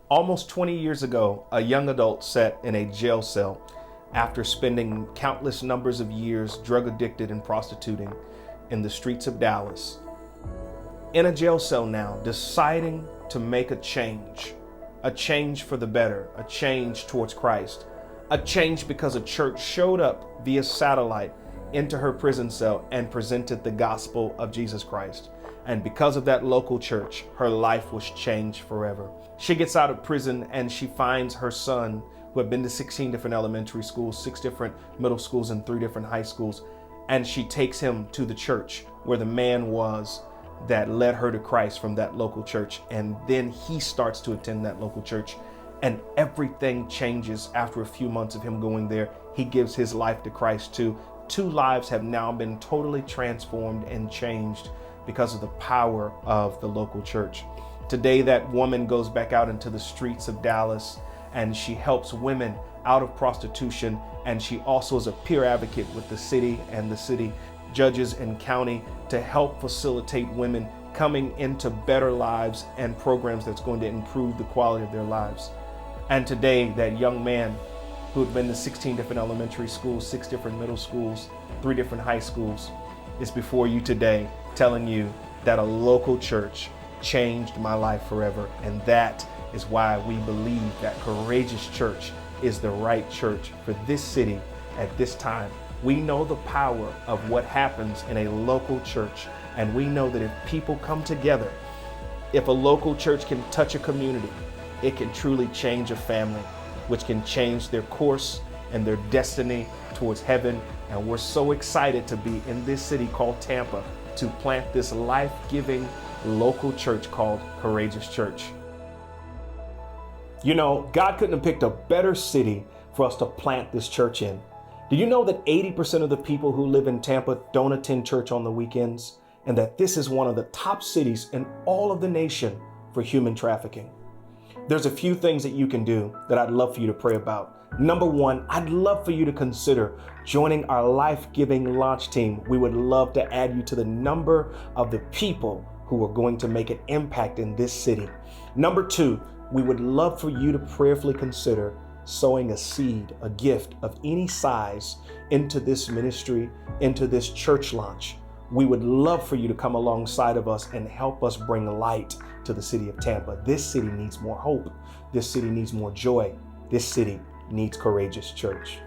Almost 20 years ago, a young adult sat in a jail cell after spending countless numbers of years drug addicted and prostituting in the streets of Dallas. In a jail cell now, deciding to make a change for the better, a change towards Christ, a change because a church showed up via satellite into her prison cell and presented the gospel of Jesus Christ. And because of that local church, her life was changed forever. She gets out of prison and she finds her son, who had been to 16 different elementary schools, 6 different middle schools, and 3 different high schools. And she takes him to the church where the man was that led her to Christ from that local church. And then he starts to attend that local church, and everything changes after a few months of him going there. He gives his life to Christ too. 2 lives have now been totally transformed and changed because of the power of the local church. Today, that woman goes back out into the streets of Dallas and she helps women out of prostitution. And she also is a peer advocate with the city and the city judges and county to help facilitate women coming into better lives and programs that's going to improve the quality of their lives. And today, that young man who had been to 16 different elementary schools, 6 different middle schools, 3 different high schools, is before you today telling you that a local church changed my life forever. And that is why we believe that Courageous Church is the right church for this city at this time. We know the power of what happens in a local church, and we know that if people come together, if a local church can touch a community, it can truly change a family, which can change their course and their destiny towards heaven. And we're so excited to be in this city called Tampa to plant this life-giving local church called Courageous Church. You know, God couldn't have picked a better city for us to plant this church in. Do you know that 80% of the people who live in Tampa don't attend church on the weekends? And that this is one of the top cities in all of the nation for human trafficking? There's a few things that you can do that I'd love for you to pray about. Number 1, I'd love for you to consider joining our life-giving launch team. We would love to add you to the number of the people who are going to make an impact in this city. Number 2, we would love for you to prayerfully consider sowing a seed, a gift of any size into this ministry, into this church launch. We would love for you to come alongside of us and help us bring light to the city of Tampa. This city needs more hope. This city needs more joy. This city needs Courageous Church.